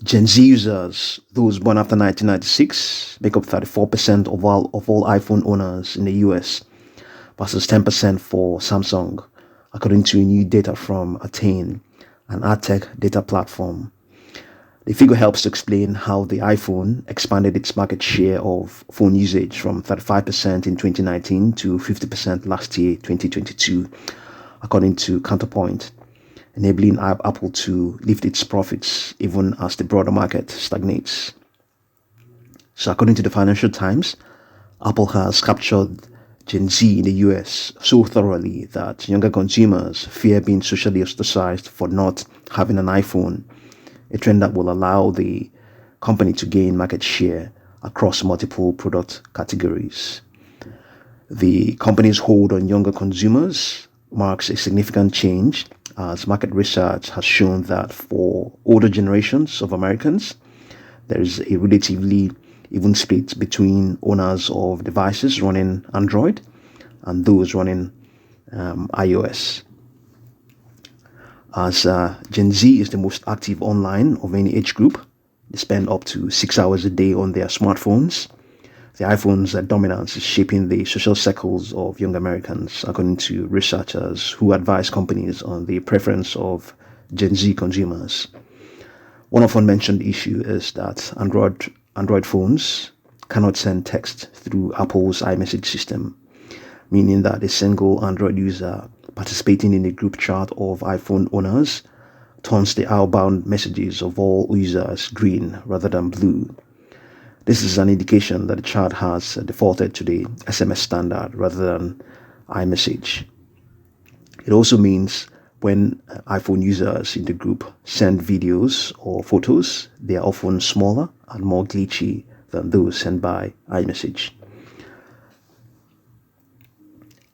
Gen Z users, those born after 1996, make up 34% of all iPhone owners in the US versus 10% for Samsung, according to new data from Attain, an ad tech data platform. The figure helps to explain how the iPhone expanded its market share of phone usage from 35% in 2019 to 50% last year, 2022, according to Counterpoint, enabling Apple to lift its profits even as the broader market stagnates. So according to the Financial Times, Apple has captured Gen Z in the US so thoroughly that younger consumers fear being socially ostracized for not having an iPhone, a trend that will allow the company to gain market share across multiple product categories. The company's hold on younger consumers marks a significant change, as market research has shown that for older generations of Americans, there is a relatively even split between owners of devices running Android and those running iOS. As Gen Z is the most active online of any age group, they spend up to 6 hours a day on their smartphones. The iPhone's dominance is shaping the social circles of young Americans, according to researchers who advise companies on the preference of Gen Z consumers. One often mentioned issue is that Android phones cannot send text through Apple's iMessage system, meaning that a single Android user participating in a group chat of iPhone owners turns the outbound messages of all users green rather than blue. This is an indication that the chat has defaulted to the SMS standard rather than iMessage. It also means when iPhone users in the group send videos or photos, they are often smaller and more glitchy than those sent by iMessage.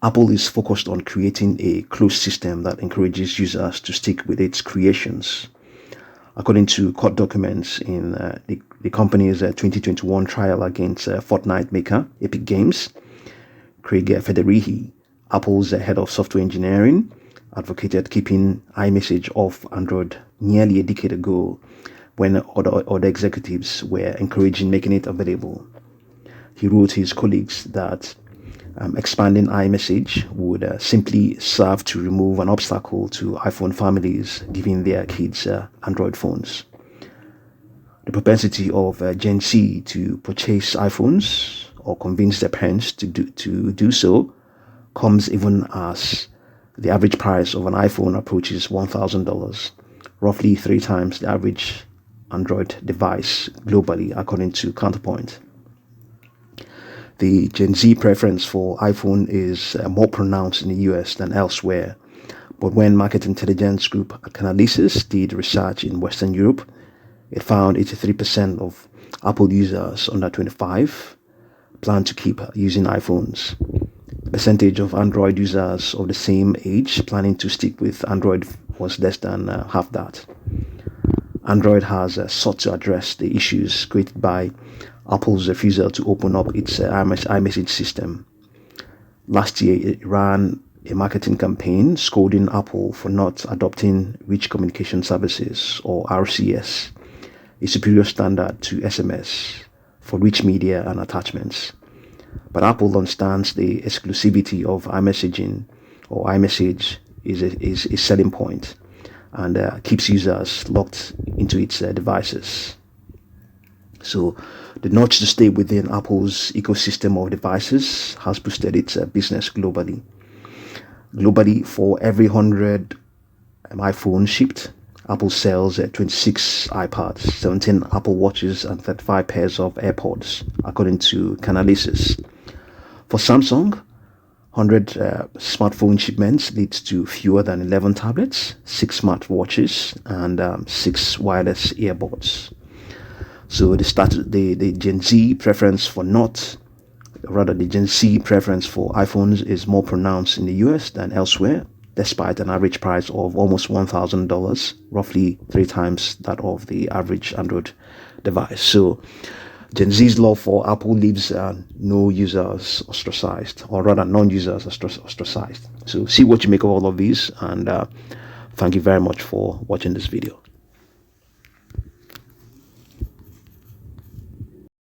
Apple is focused on creating a closed system that encourages users to stick with its creations. According to court documents in the company's 2021 trial against Fortnite maker Epic Games, Craig Federighi, Apple's head of software engineering, advocated keeping iMessage off Android nearly a decade ago when other executives were encouraging making it available. He wrote his colleagues that expanding iMessage would simply serve to remove an obstacle to iPhone families giving their kids Android phones. The propensity of Gen Z to purchase iPhones or convince their parents to do so comes even as the average price of an iPhone approaches $1,000, roughly 3 times the average Android device globally, according to Counterpoint. The Gen Z preference for iPhone is more pronounced in the US than elsewhere, but when Market Intelligence Group Canalisis did research in Western Europe, it found 83% of Apple users under 25 plan to keep using iPhones. The percentage of Android users of the same age planning to stick with Android was less than half that. Android has sought to address the issues created by Apple's refusal to open up its iMessage system. Last year, it ran a marketing campaign scolding Apple for not adopting Rich Communication Services, or RCS, a superior standard to SMS for rich media and attachments. But Apple understands the exclusivity of iMessaging or iMessage is a selling point and keeps users locked into its devices. So the notch to stay within Apple's ecosystem of devices has boosted its business globally. Globally, for every 100 iPhones shipped, Apple sells 26 iPads, 17 Apple Watches, and 35 pairs of AirPods, according to Canalisis. For Samsung, 100 smartphone shipments leads to fewer than 11 tablets, 6 smartwatches, and 6 wireless earbuds. So the Gen Z preference for the Gen Z preference for iPhones is more pronounced in the US than elsewhere, despite an average price of almost $1,000, roughly 3 times that of the average Android device. So Gen Z's love for Apple leaves no users ostracized, or rather non-users ostracized. So see what you make of all of these, and thank you very much for watching this video.